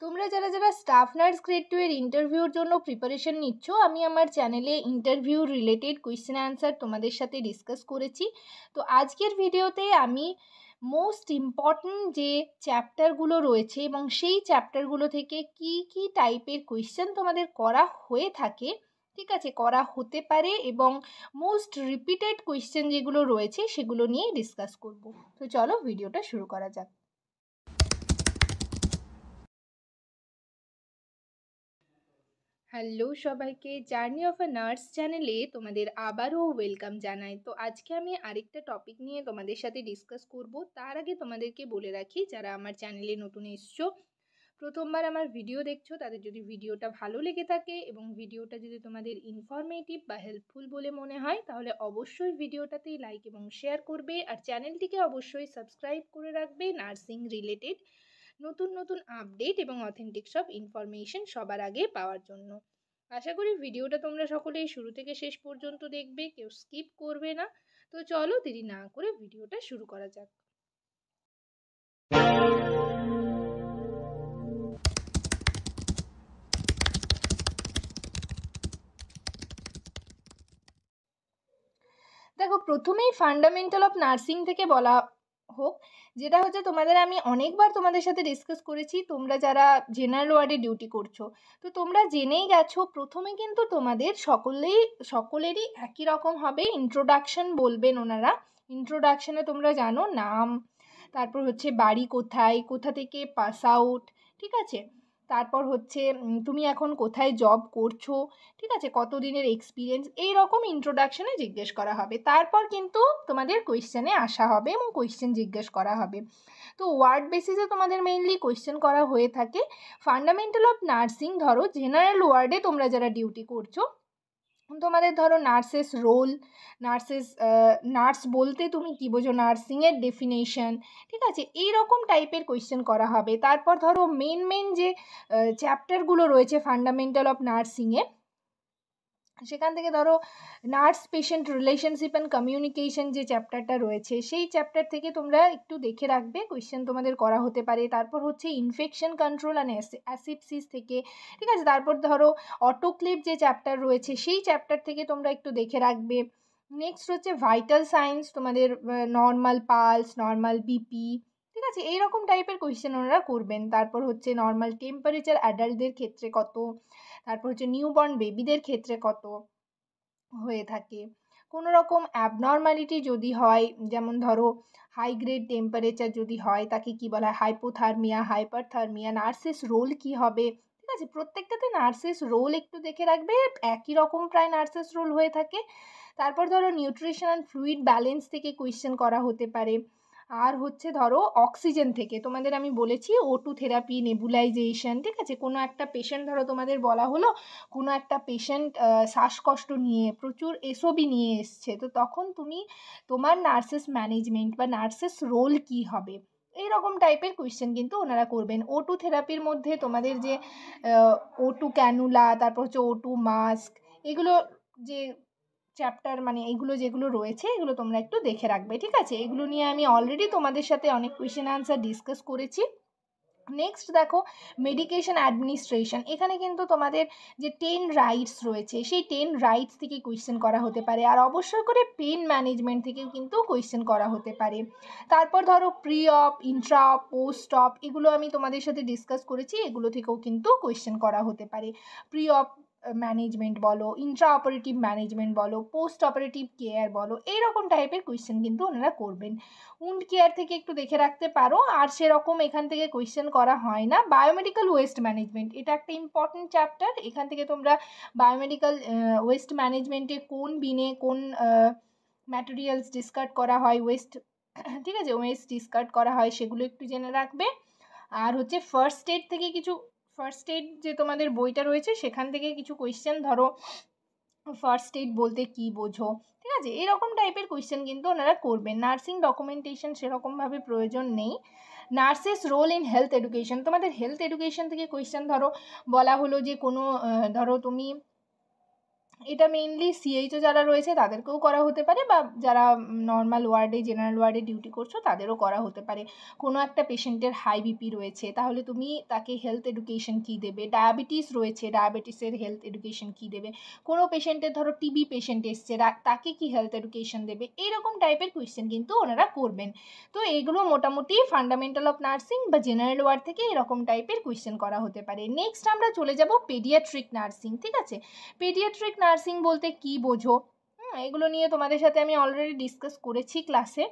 তোমরা যারা যারা স্টাফ নার্স গ্রেড 2 এর ইন্টারভিউর জন্য প্রিপারেশন নিচ্ছ, আমি আমার চ্যানেলে ইন্টারভিউ রিলেটেড কোয়েশ্চেন অ্যান্সার তোমাদের সাথে ডিসকাস করেছি। তো আজকের ভিডিওতে আমি মোস্ট ইম্পর্ট্যান্ট যে চ্যাপ্টারগুলো রয়েছে এবং সেই চ্যাপ্টারগুলো থেকে কি কি টাইপের কোয়েশ্চেন তোমাদের করা হয়ে থাকে, ঠিক আছে, করা হতে পারে এবং মোস্ট রিপিটেড কোয়েশ্চেন যেগুলো রয়েছে সেগুলো নিয়ে ডিসকাস করব। তো চলো ভিডিওটা শুরু করা যাক। হ্যালো সবাইকে, জার্নি অফ আ নার্স চ্যানেলে তোমাদের আবারও ওয়েলকাম জানাই। তো আজকে আমি আরেকটা টপিক নিয়ে তোমাদের সাথে ডিসকাস করব। তার আগে তোমাদেরকে বলে রাখি, যারা আমার চ্যানেলে নতুন এসছো, প্রথমবার আমার ভিডিও দেখছো, তাদের যদি ভিডিওটা ভালো লেগে থাকে এবং ভিডিওটা যদি তোমাদের ইনফরমেটিভ বা হেল্পফুল বলে মনে হয়, তাহলে অবশ্যই ভিডিওটাতেই লাইক এবং শেয়ার করবে আর চ্যানেলটিকে অবশ্যই সাবস্ক্রাইব করে রাখবে নার্সিং রিলেটেড নতুন নতুন আপডেট এবং অথেন্টিক সব ইনফরমেশন সবার আগে পাওয়ার জন্য। আশা করি ভিডিওটা তোমরা সকলেই শুরু থেকে শেষ পর্যন্ত দেখবে, কেউ স্কিপ করবে না। তো চলো দেরি না করে ভিডিওটা শুরু করা যাক। দেখো, প্রথমেই ফান্ডামেন্টাল অফ নার্সিং থেকে বলা হোক, যেটা হচ্ছে তোমাদের আমি অনেকবার তোমাদের সাথে ডিসকাস করেছি। তোমরা যারা জেনারেল ওয়ার্ডে ডিউটি করছো, তো তোমরা জেনেই গেছো প্রথমে কিন্তু তোমাদের সকলেরই একই রকম হবে। ইন্ট্রোডাকশন বলবেন ওনারা। ইন্ট্রোডাকশনে তোমরা জানো নাম, তারপর হচ্ছে বাড়ি কোথায়, কোথা থেকে পাস আউট, ঠিক আছে, তারপর হচ্ছে তুমি এখন কোথায় জব করছো, ঠিক আছে, কতদিনের এক্সপিরিয়েন্স, এই রকম ইন্ট্রোডাকশনে জিজ্ঞেস করা হবে। তারপর কিন্তু তোমাদের কোয়েশ্চেনে আসা হবে এবং কোয়েশ্চেন জিজ্ঞেস করা হবে। তো ওয়ার্ড বেসিসে তোমাদের মেইনলি কোয়েশ্চেন করা হয়ে থাকে। ফান্ডামেন্টাল অফ নার্সিং, ধরো জেনারেল ওয়ার্ডে তোমরা যারা ডিউটি করছো, তোমাদের ধরো নার্সেস রোল, নার্স বলতে তুমি কী বোঝো, নার্সিংয়ের ডেফিনেশন, ঠিক আছে, এই রকম টাইপের কোয়েশ্চেন করা হবে। তারপর ধরো মেন যে চ্যাপ্টারগুলো রয়েছে ফান্ডামেন্টাল অফ নার্সিংয়ে, সেখান থেকে ধরো nurse patient relationship and communication যে চ্যাপ্টারটা রয়েছে, সেই চ্যাপ্টার থেকে তোমরা একটু দেখে রাখবে, কোয়েশ্চেন তোমাদের করা হতে পারে। তারপর হচ্ছে ইনফেকশন কন্ট্রোল অ্যান্ড অ্যাসেপসিস থেকে, ঠিক আছে, তারপর ধরো অটোক্লেভ যে চ্যাপ্টার রয়েছে সেই চ্যাপ্টার থেকে তোমরা একটু দেখে রাখবে। নেক্সট হচ্ছে ভাইটাল সাইন্স, তোমাদের নর্মাল পালস, নর্মাল বিপি, ঠিক আছে, এইরকম টাইপের কোয়েশ্চেন ওনারা করবেন। তারপর হচ্ছে নর্মাল টেম্পারেচার অ্যাডাল্টদের ক্ষেত্রে কত, তারপর হচ্ছে নিউবর্ন বেবিদের ক্ষেত্রে কত হয়ে থাকে, কোনো রকম অ্যাবনর্মালিটি যদি হয়, যেমন ধরো হাই গ্রেড টেম্পারেচার যদি হয়, তাকে কি বলা হয়, হাইপোথার্মিয়া, হাইপারথার্মিয়া, নার্সেস রোল কি হবে, ঠিক আছে, প্রত্যেকটাতে নার্সেস রোল একটু দেখে রাখবে, একই রকম প্রায় নার্সেস রোল হয়ে থাকে। তারপর ধরো নিউট্রিশন অ্যান্ড ফ্লুইড ব্যালেন্স থেকে কোয়েশ্চেন করা হতে পারে। আর হচ্ছে ধরো অক্সিজেন থেকে তোমাদের আমি বলেছি O2 থেরাপি, নেবুলাইজেশন, ঠিক আছে, কোনো একটা পেশেন্ট ধরো তোমাদের বলা হলো কোনো একটা পেশেন্ট শ্বাসকষ্ট নিয়ে প্রচুর এসওবি নিয়ে এসছে, তো তখন তুমি তোমার নার্সেস ম্যানেজমেন্ট বা নার্সেস রোল কি হবে, এইরকম টাইপের কোয়েশ্চেন কিন্তু ওনারা করবেন। O2 থেরাপির মধ্যে তোমাদের যে O2 ক্যানুলা, তারপর হচ্ছে O2 মাস্ক, এগুলো যে চ্যাপ্টার মানে এগুলো যেগুলো রয়েছে এগুলো তোমরা একটু দেখে রাখবে, ঠিক আছে। এগুলো নিয়ে আমি অলরেডি তোমাদের সাথে অনেক কোয়েশ্চেন আনসার ডিসকাস করেছি। নেক্সট দেখো মেডিকেশন অ্যাডমিনিস্ট্রেশন, এখানে কিন্তু তোমাদের যে 10 রাইটস রয়েছে সেই 10 রাইটস থেকে কোয়েশ্চেন করা হতে পারে। আর অবশ্যই করে পেন ম্যানেজমেন্ট থেকেও কিন্তু কোয়েশ্চেন করা হতে পারে। তারপর ধরো প্রি অপ, ইন্ট্রা অপ, পোস্ট অপ, এগুলো আমি তোমাদের সাথে ডিসকাস করেছি, এগুলো থেকেও কিন্তু কোয়েশ্চেন করা হতে পারে। প্রি অপ ম্যানেজমেন্ট বলো, ইন্ট্রা অপারেটিভ ম্যানেজমেন্ট বলো, পোস্ট অপারেটিভ কেয়ার বলো, এইরকম টাইপের কোয়েশ্চেন কিন্তু ওনারা করবেন। উন্ড কেয়ার থেকে একটু দেখে রাখতে পারো। আর সেরকম এখান থেকে কোয়েশ্চেন করা হয় না। বায়োমেডিক্যাল ওয়েস্ট ম্যানেজমেন্ট, এটা একটা ইম্পর্টেন্ট চ্যাপ্টার। এখান থেকে তোমরা বায়োমেডিক্যাল ওয়েস্ট ম্যানেজমেন্টে কোন বিনে কোন ম্যাটেরিয়ালস ডিসকার্ড করা হয়, ওয়েস্ট, ঠিক আছে, ওয়েস্ট ডিসকার্ড করা হয়, সেগুলো একটু জেনে রাখবে। আর হচ্ছে ফার্স্ট এড থেকে কিছু, ফার্স্ট এড যে তোমাদের বইটা রয়েছে সেখান থেকে কিছু কোয়েশ্চেন, ধরো ফার্স্ট এড বলতে কি বোঝো, ঠিক আছে, এরকম টাইপের কোয়েশ্চেন কিন্তু ওনারা করবেন। নার্সিং ডকুমেন্টেশন সেরকমভাবে প্রয়োজন নেই। Nurses role in health education, তোমাদের হেলথ এডুকেশন থেকে কোয়েশ্চেন ধরো বলা হলো যে কোনো ধরো তুমি এটা মেইনলি সিএইচও যারা রয়েছে তাদেরকেও করা হতে পারে, বা যারা নর্মাল ওয়ার্ডে জেনারেল ওয়ার্ডে ডিউটি করছো তাদেরও করা হতে পারে। কোনো একটা পেশেন্টের হাই বিপি রয়েছে, তাহলে তুমি তাকে হেলথ এডুকেশন কী দেবে, ডায়াবেটিস রয়েছে, ডায়াবেটিসের হেলথ এডুকেশন কী দেবে, কোনো পেশেন্টের ধরো টিবি পেশেন্ট এসছে, তাকে কি হেলথ এডুকেশন দেবে, এইরকম টাইপের কোয়েশ্চেন কিন্তু ওনারা করবেন। তো এইগুলো মোটামুটি ফান্ডামেন্টাল অফ নার্সিং বা জেনারেল ওয়ার্ড থেকে এরকম টাইপের কোয়েশ্চেন করা হতে পারে। নেক্সট আমরা চলে যাব পেডিয়াট্রিক নার্সিং। ঠিক আছে, পেডিয়াট্রিক নার্সিং বলতে কি বোঝো, এগুলো নিয়ে তোমাদের সাথে আমি অলরেডি ডিসকাস করেছি ক্লাসে।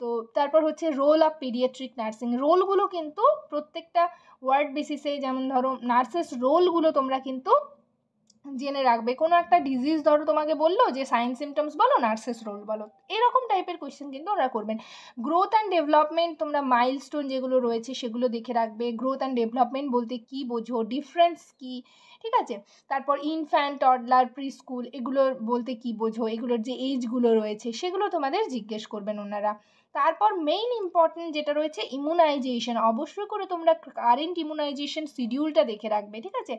তো তারপর হচ্ছে রোল অফ পেডিয়াট্রিক নার্সিং। রোলগুলো কিন্তু প্রত্যেকটা ওয়ার্ড বেসিসে, যেমন ধরো নার্সেস রোলগুলো তোমরা কিন্তু জেনে রাখবে। কোনো একটা ডিজিজ ধরো তোমাকে বললো যে সাইন সিমটমস বলো, নার্সেস রোল বলো, এরকম টাইপের কোয়েশ্চেন কিন্তু ওরা করবেন। গ্রোথ অ্যান্ড ডেভেলপমেন্ট, তোমরা মাইলস্টোন যেগুলো রয়েছে সেগুলো দেখে রাখবে। গ্রোথ অ্যান্ড ডেভেলপমেন্ট বলতে কি বোঝো, ডিফারেন্স কি, ঠিক আছে। তারপর ইনফ্যান্ট, টডলার, প্রি স্কুল, এগুলোর বলতে কি বোঝো, এগুলোর যে এজগুলো রয়েছে সেগুলো তোমাদের জিজ্ঞেস করবেন ওনারা। তারপর মেইন ইম্পর্টেন্ট যেটা রয়েছে ইমিউনাইজেশন, অবশ্যই করে তোমরা কারেন্ট ইমিউনাইজেশন শিডিউলটা দেখে রাখবে। ঠিক আছে,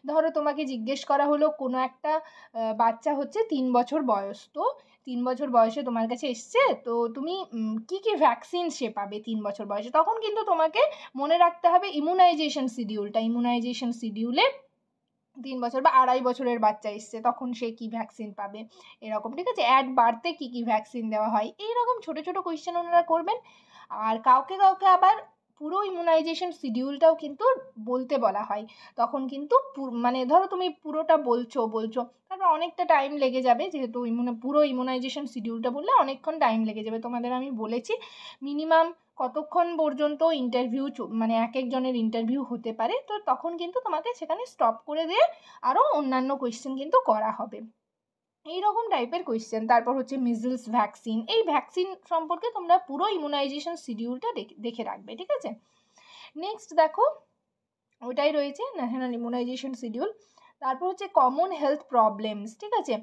ধরো তোমাকে জিজ্ঞেস করা হলো কোনো একটা বাচ্চা হচ্ছে 3 বছর বয়স, তো 3 বছর বয়সে তোমার কাছে এসছে, তো তুমি কি কি ভ্যাকসিন সে পাবে 3 বছর বয়সে, তখন কিন্তু তোমাকে মনে রাখতে হবে ইমিউনাইজেশন শিডিউলটা। ইমিউনাইজেশন শিডিউলে 3 বছর বা 2.5 বছরের বাচ্চা এসছে, তখন সে কি ভ্যাকসিন পাবে এরকম। ঠিক আছে, অ্যাট বার্থে কী কী ভ্যাকসিন দেওয়া হয়, এইরকম ছোটো ছোটো কোয়েশ্চেন ওনারা করবেন। আর কাউকে কাউকে আবার পুরো ইমিউনাইজেশন শিডিউলটাও কিন্তু বলতে বলা হয়, তখন কিন্তু মানে ধরো তুমি পুরোটা বলছো, তারপর অনেকটা টাইম লেগে যাবে, যেহেতু পুরো ইমিউনাইজেশন শিডিউলটা বললে অনেকক্ষণ টাইম লেগে যাবে। তোমাদের আমি বলেছি মিনিমাম কতক্ষণ পর্যন্ত ইন্টারভিউ, মানে এক একজনের ইন্টারভিউ হতে পারে, তো তখন কিন্তু তোমাকে সেখানে স্টপ করে দিয়ে আরও অন্যান্য কোয়েশ্চেন কিন্তু করা হবে, এইরকম টাইপের কোয়েশ্চেন। তারপর হচ্ছে মিজলস ভ্যাকসিন, এই ভ্যাকসিন সম্পর্কে তোমরা পুরো ইমিউনাইজেশন শিডিউলটা দেখে রাখবে। ঠিক আছে, নেক্সট দেখো ওটাই রয়েছে ন্যাশনাল ইমিউনাইজেশন শিডিউল। তারপর হচ্ছে কমন হেলথ প্রবলেমস। ঠিক আছে,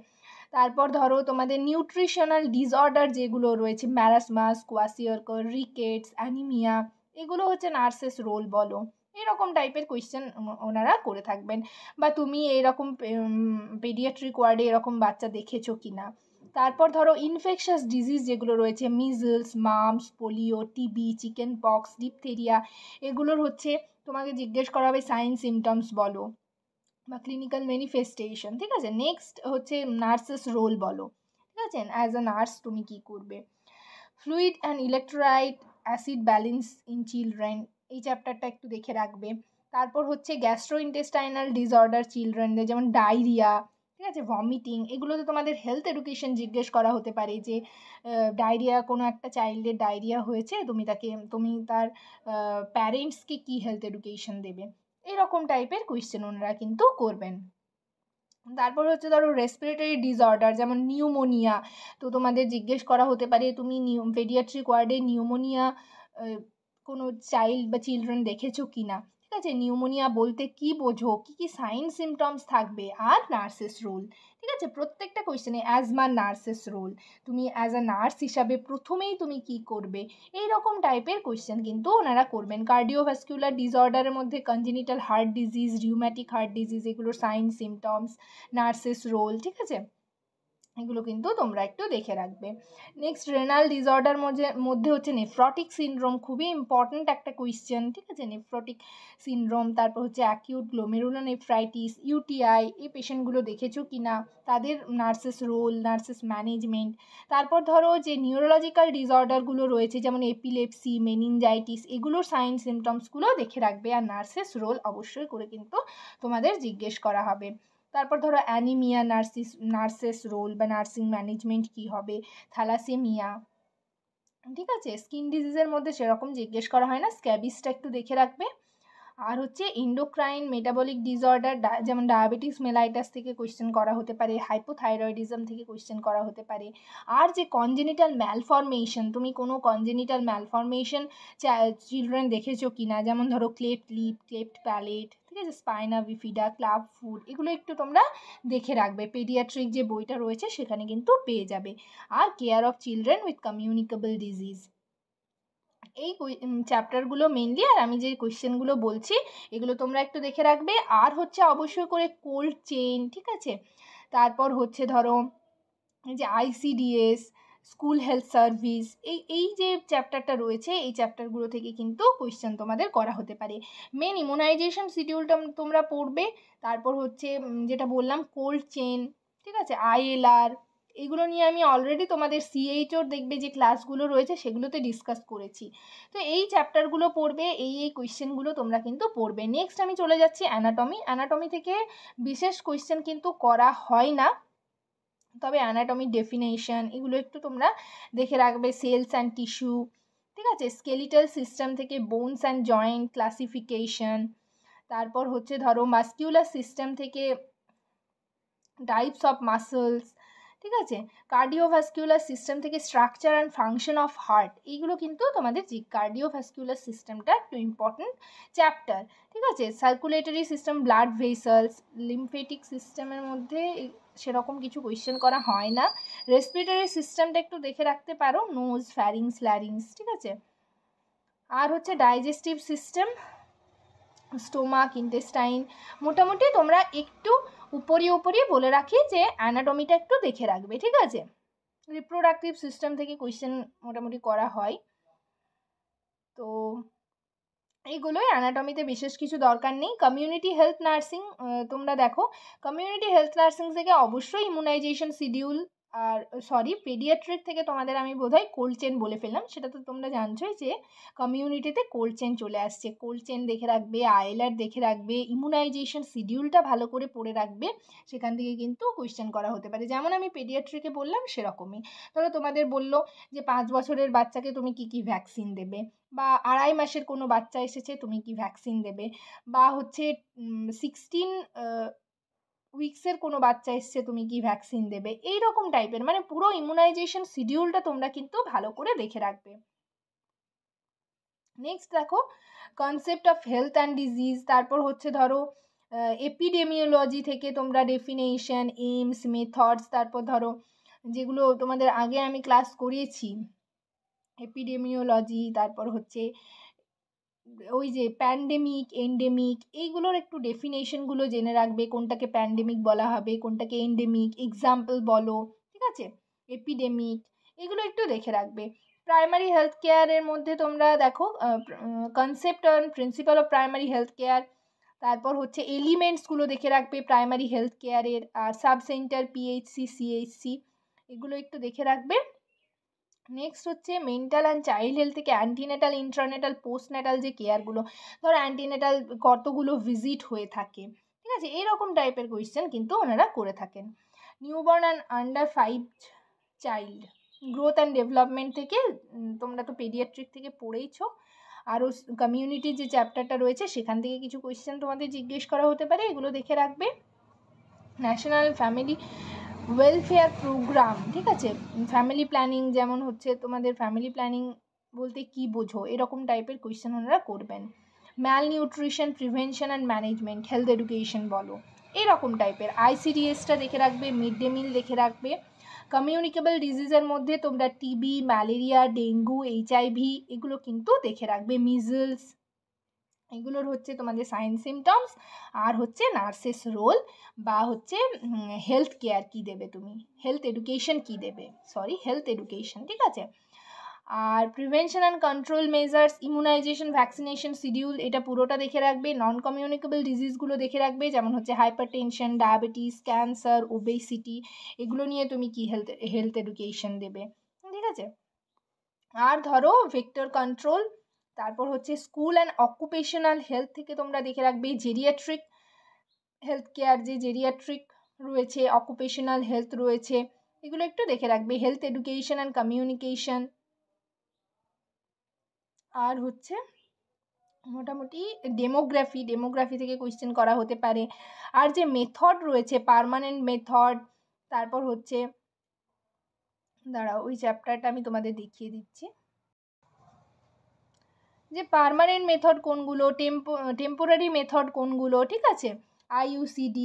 তারপর ধরো তোমাদের নিউট্রিশনাল ডিসঅর্ডার যেগুলো রয়েছে, ম্যারাসমাস, কোয়াশিওরকর, রিকেটস, অ্যানিমিয়া, এগুলো হচ্ছে নার্সেস রোল বলো, এরকম টাইপের কোয়েশ্চেন ওনারা করে থাকবেন। বা তুমি এরকম পেডিয়াট্রিক ওয়ার্ডে এরকম বাচ্চা দেখেছো কি না। তারপর ধরো ইনফেকশাস ডিজিজ যেগুলো রয়েছে, measles, mumps, polio, TB, chicken pox, diphtheria, এগুলোর হচ্ছে তোমাকে জিজ্ঞেস করা হবে সাইন সিমটমস বলো বা ক্লিনিক্যাল ম্যানিফেস্টেশন। ঠিক আছে, নেক্সট হচ্ছে নার্সেস রোল বলো। ঠিক আছে, অ্যাজ আ নার্স তুমি কি করবে। Fluid and electrolyte acid balance in children, এই চ্যাপ্টারটা একটু দেখে রাখবে। তারপর হচ্ছে গ্যাস্ট্রোইন্টেস্টাইনাল ডিসঅর্ডার চিলড্রেনদের, যেমন ডায়রিয়া, ঠিক আছে, ভমিটিং, এগুলোতে তোমাদের হেলথ এডুকেশন জিজ্ঞেস করা হতে পারে যে ডায়রিয়া, কোনো একটা চাইল্ডের ডায়রিয়া হয়েছে, তুমি তার প্যারেন্টসকে কি হেলথ এডুকেশন দেবে, এরকম টাইপের কোয়েশ্চেন ওনারা কিন্তু করবেন। তারপর হচ্ছে ধরো রেসপিরেটরি ডিসঅর্ডার, যেমন নিউমোনিয়া, তো তোমাদের জিজ্ঞেস করা হতে পারে তুমি পেডিয়াট্রিক ওয়ার্ডে নিউমোনিয়া কোনো চাইল্ড বা চিলড্রেন দেখেছো কি না। ঠিক আছে, নিউমোনিয়া বলতে কি বোঝো, কী কী সাইন সিমটমস থাকবে, আর নার্সেস রোল। ঠিক আছে, প্রত্যেকটা কোয়েশ্চেনে অ্যাজমা নার্সেস রোল, তুমি অ্যাজ আ নার্স হিসাবে প্রথমেই তুমি কি করবে, এই রকম টাইপের কোয়েশ্চেন কিন্তু ওনারা করবেন। কার্ডিওভাস্কুলার ডিসঅর্ডারের মধ্যে congenital heart disease, rheumatic heart disease, এগুলোর সাইন সিমটমস, নার্সেস রোল। ঠিক আছে, এগুলো কিন্তু তোমরা একটু দেখে রাখবে। নেক্সট রেনাল ডিসঅর্ডার মধ্যে হচ্ছে নেফ্রটিক সিনড্রোম, খুবই ইম্পর্ট্যান্ট একটা কোয়েশ্চেন। ঠিক আছে, নেফ্রটিক সিনড্রোম, তারপর হচ্ছে অ্যাকিউট গ্লোমেরুলোনেফ্রাইটিস, ইউটিআই, এই পেশেন্টগুলো দেখেছো কি না, তাদের নার্সেস রোল, নার্সেস ম্যানেজমেন্ট। তারপর ধরো যে নিউরোলজিক্যাল ডিসঅর্ডারগুলো রয়েছে, যেমন এপিলেপসি, মেনিনজাইটিস, এগুলোর সাইন সিমটমসগুলো দেখে রাখবে, আর নার্সেস রোল অবশ্যই করে কিন্তু তোমাদের জিজ্ঞেস করা হবে। তারপর ধরো অ্যানিমিয়া, নার্সেস রোল বা নার্সিং ম্যানেজমেন্ট কী হবে, থ্যালাসেমিয়া। ঠিক আছে, স্কিন ডিজিজের মধ্যে সেরকম জিজ্ঞেস করা হয় না, স্ক্যাবিসটা একটু দেখে রাখবে। আর হচ্ছে এন্ডোক্রাইন মেটাবলিক ডিসঅর্ডার, যেমন ডায়াবেটিস মেলাইটাস থেকে কোয়েশ্চেন করা হতে পারে, হাইপোথাইরয়েডিজম থেকে কোয়েশ্চেন করা হতে পারে। আর যে কনজেনিটাল ম্যালফরমেশন, তুমি কোনো কনজেনিটাল ম্যালফরমেশন চিলড্রেন দেখেছো কি না, যেমন ধরো ক্লেফট লিপ, ক্লেফট প্যালেট, ঠিক আছে, স্পাইনা বিফিডা, ক্লাব ফুট, এগুলো একটু তোমরা দেখে রাখবে। পেডিয়াট্রিক যে বইটা রয়েছে সেখানে কিন্তু পেয়ে যাবে। আর care of children with communicable disease, এই চ্যাপ্টারগুলো মেনলি, আর আমি যে কোয়েশ্চেনগুলো বলছি এগুলো তোমরা একটু দেখে রাখবে। আর হচ্ছে অবশ্যই করে কোল্ড চেইন, ঠিক আছে, তারপর হচ্ছে ধরো যে ICDS, স্কুল হেলথ সার্ভিস, এই যে চ্যাপ্টারটা রয়েছে এই চ্যাপ্টারগুলো থেকে কিন্তু কোয়েশ্চেন তোমাদের করা হতে পারে। মেন ইমিউনাইজেশন শিডিউলটা তোমরা পড়বে। তারপর হচ্ছে যেটা বললাম কোল্ড চেন, ঠিক আছে, ILR, এগুলো নিয়ে আমি অলরেডি তোমাদের CHOর দেখবে যে ক্লাসগুলো রয়েছে সেগুলোতে ডিসকাস করেছি। তো এই চ্যাপ্টারগুলো পড়বে, এই কোয়েশ্চেনগুলো তোমরা কিন্তু পড়বে। নেক্সট আমি চলে যাচ্ছি অ্যানাটমি থেকে বিশেষ কোয়েশ্চেন কিন্তু করা হয় না, তবে অ্যানাটমি ডেফিনেশন এগুলো একটু তোমরা দেখে রাখবে। সেলস অ্যান্ড টিস্যু, ঠিক আছে, স্কেলিটাল সিস্টেম থেকে বোনস অ্যান্ড জয়েন্ট ক্লাসিফিকেশন, তারপর হচ্ছে ধরো মাস্কিউলার সিস্টেম থেকে টাইপস অফ মাসলস, ঠিক আছে, কার্ডিওভাস্কুলার সিস্টেম থেকে structure and function of heart, এইগুলো কিন্তু তোমাদের কার্ডিওভাস্কুলার সিস্টেমটা একটু ইম্পর্টেন্ট চ্যাপ্টার, ঠিক আছে। Circulatory system, blood vessels, lymphatic সিস্টেমের মধ্যে সেরকম কিছু কোয়েশ্চেন করা হয় না। রেসপিরেটরি সিস্টেমটা একটু দেখে রাখতে পারো, নোজ, ফ্যারিংস, ল্যারিংস, ঠিক আছে। আর হচ্ছে ডাইজেস্টিভ সিস্টেম, স্টোমাক, ইন্টেস্টাইন, মোটামুটি তোমরা একটু উপরি বলে রাখি যে অ্যানাটমিটা একটু দেখে রাখবে, ঠিক আছে। রিপ্রোডাক্টিভ সিস্টেম থেকে কোয়েশ্চেন মোটামুটি করা হয়। তো এইগুলোই, অ্যানাটমিতে বিশেষ কিছু দরকার নেই। কমিউনিটি হেলথ নার্সিং তোমরা দেখো, কমিউনিটি হেলথ নার্সিং থেকে অবশ্যই ইমিউনাইজেশন শিডিউল, আর পেডিয়াট্রিক থেকে তোমাদের আমি বোধহয় কোল্ড চেন বলে ফেললাম, সেটা তো তোমরা জানছোই যে কমিউনিটিতে কোল্ড চেন চলে আসছে। কোল্ড চেন দেখে রাখবে, ILR দেখে রাখবে, ইমিউনাইজেশন শিডিউলটা ভালো করে পড়ে রাখবে, সেখান থেকে কিন্তু কোয়েশ্চেন করা হতে পারে। যেমন আমি পেডিয়াট্রিকে বললাম সেরকমই। ধরো তোমাদের বললো যে 5 বছরের বাচ্চাকে তুমি কি ভ্যাকসিন দেবে, বা 2.5 মাসের কোনো বাচ্চা এসেছে তুমি কি ভ্যাকসিন দেবে, বা হচ্ছে 16 উইক্সের কোনো বাচ্চা এসছে তুমি কি ভ্যাকসিন দেবে, এই রকম টাইপের, মানে পুরো ইমিউনাইজেশন শিডিউলটা তোমরা কিন্তু ভালো করে দেখে রাখবে। নেক্সট দেখো concept of health and disease, তারপর হচ্ছে ধরো এপিডেমিওলজি থেকে তোমরা ডেফিনেশন, এইমস, মেথডস, তারপর ধরো যেগুলো তোমাদের আগে আমি ক্লাস করিয়েছি এপিডেমিওলজি, তারপর হচ্ছে ওই যে প্যান্ডেমিক, এন্ডেমিক, এইগুলোর একটু ডেফিনেশনগুলো জেনে রাখবে, কোনটাকে প্যান্ডেমিক বলা হবে, কোনটাকে এন্ডেমিক, এক্সাম্পল বলো, ঠিক আছে, এপিডেমিক, এগুলো একটু দেখে রাখবে। প্রাইমারি হেলথ কেয়ারের মধ্যে তোমরা দেখো concept and principal of primary health care, তারপর হচ্ছে এলিমেন্টসগুলো দেখে রাখবে প্রাইমারি হেলথ কেয়ারের, আর সাব সেন্টার, PHC, CHC, এগুলো একটু দেখে রাখবে। নেক্সট হচ্ছে মেন্টাল অ্যান্ড চাইল্ড হেলথ থেকে অ্যান্টিনেটাল, ইন্ট্রানেটাল, পোস্টনেটাল যে কেয়ারগুলো, ধরো অ্যান্টিনেটাল কতগুলো ভিজিট হয়ে থাকে, ঠিক আছে, এইরকম টাইপের কোয়েশ্চেন কিন্তু ওনারা করে থাকেন। Newborn and under 5 child, growth and development থেকে তোমরা তো পেডিয়াট্রিক থেকে পড়েইছো, আরও কমিউনিটির যে চ্যাপ্টারটা রয়েছে সেখান থেকে কিছু কোয়েশ্চেন তোমাদের জিজ্ঞেস করা হতে পারে, এগুলো দেখে রাখবে। ন্যাশনাল ফ্যামিলি ওয়েলফেয়ার প্রোগ্রাম, ঠিক আছে, ফ্যামিলি প্ল্যানিং, যেমন হচ্ছে তোমাদের ফ্যামিলি প্ল্যানিং বলতে কি বোঝো, এরকম টাইপের কোয়েশ্চেন ওনারা করবেন। Malnutrition prevention and management, health education বলো, এরকম টাইপের। ICDSটা দেখে রাখবে, মিড ডে মিল দেখে রাখবে। কমিউনিকেবল ডিজিজের মধ্যে তোমরা TB, ম্যালেরিয়া, ডেঙ্গু, HIV এগুলো কিন্তু দেখে রাখবে। মিজলস, এগুলোর হচ্ছে তোমাদের সাইন সিমটমস, আর হচ্ছে নার্সেস রোল, বা হচ্ছে হেলথ কেয়ার কী দেবে তুমি, হেলথ এডুকেশন কী দেবে, হেলথ এডুকেশন, ঠিক আছে। আর prevention and control measures, immunisation, vaccination schedule, এটা পুরোটা দেখে রাখবে। নন কমিউনিকেবল ডিজিজগুলো দেখে রাখবে, যেমন হচ্ছে হাইপারটেনশন, ডায়াবেটিস, ক্যান্সার, ওবেসিটি, এগুলো নিয়ে তুমি কি হেলথ এডুকেশন দেবে, ঠিক আছে। আর ধরো ভেক্টর কন্ট্রোল, তারপর হচ্ছে স্কুল অ্যান্ড অকুপেশনাল হেলথ থেকে তোমরা দেখে রাখবে জেরিয়াট্রিক হেলথ কেয়ার, যে জেরিয়াট্রিক রয়েছে, অকুপেশনাল হেলথ রয়েছে, এগুলো একটু দেখে রাখবে। হেলথ এডুকেশন অ্যান্ড কমিউনিকেশন, আর হচ্ছে মোটামুটি ডেমোগ্রাফি থেকে কোয়েশ্চেন করা হতে পারে। আর যে মেথড রয়েছে, পার্মানেন্ট মেথড, তারপর হচ্ছে দাঁড়াও ওই চ্যাপ্টারটা আমি তোমাদের দেখিয়ে দিচ্ছি, যে পার্মানেন্ট মেথড কোনগুলো, টেম্পোরারি মেথড কোনগুলো, ঠিক আছে, IUCD,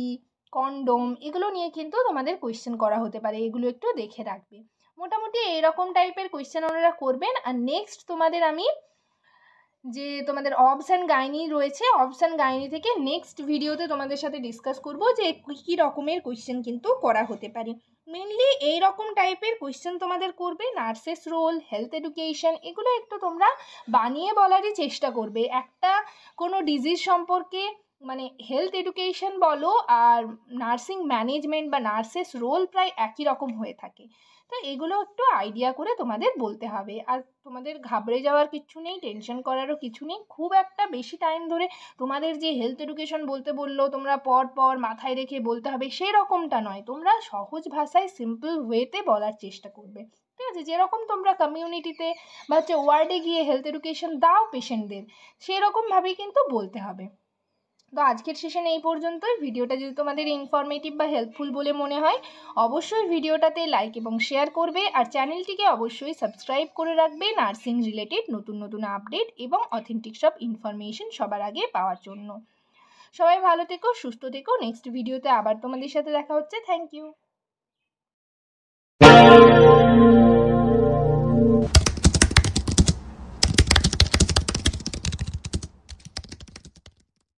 কন্ডোম, এগুলো নিয়ে কিন্তু তোমাদের কোয়েশ্চেন করা হতে পারে, এগুলো একটু দেখে রাখবে। মোটামুটি এইরকম টাইপের কোয়েশ্চেন ওনারা করবেন। আর নেক্সট তোমাদের আমি যে তোমাদের অবস অ্যান্ড গাইনি রয়েছে, অবস অ্যান্ড গাইনি থেকে নেক্সট ভিডিওতে তোমাদের সাথে ডিসকাস করব যে কী রকমের কোয়েশ্চেন কিন্তু করা হতে পারে। মেনলি এই রকম টাইপের কোয়েশ্চেন তোমাদের করবে, নার্সেস রোল, হেলথ এডুকেশন, এগুলো একটু তোমরা বানিয়ে বলারই চেষ্টা করবে। একটা কোনো ডিজিজ সম্পর্কে মানে হেলথ এডুকেশন বলো আর নার্সিং ম্যানেজমেন্ট বা নার্সেস রোল প্রায় একই রকম হয়ে থাকে। তো এগুলো একটু আইডিয়া করে তোমাদের বলতে হবে। আর তোমাদের ঘাবড়ে যাওয়ার কিছু নেই, টেনশন করারও কিছু নেই। খুব একটা বেশি টাইম ধরে তোমাদের যে হেলথ এডুকেশন বলতে বললো তোমরা পর মাথায় রেখে বলতে হবে সেই রকমটা নয়, তোমরা সহজ ভাষায় সিম্পল ওয়েতে বলার চেষ্টা করবে। ঠিক আছে, যেরকম তোমরা কমিউনিটিতে বা হচ্ছে ওয়ার্ডে গিয়ে হেলথ এডুকেশন দাও পেশেন্টদের, সেরকমভাবেই কিন্তু বলতে হবে। তো আজকের সেশন এই পর্যন্তই। ভিডিওটা যদি তোমাদের ইনফরমেটিভ বা হেল্পফুল বলে মনে হয় অবশ্যই ভিডিওটাতে লাইক এবং শেয়ার করবে, আর চ্যানেলটিকে অবশ্যই সাবস্ক্রাইব করে রাখবে নার্সিং রিলেটেড নতুন আপডেট এবং অথেন্টিক সব ইনফরমেশন সবার আগে পাওয়ার জন্য। সবাই ভালো থেকো, সুস্থ থেকো। নেক্সট ভিডিওতে আবার তোমাদের সাথে দেখা হচ্ছে। Thank you.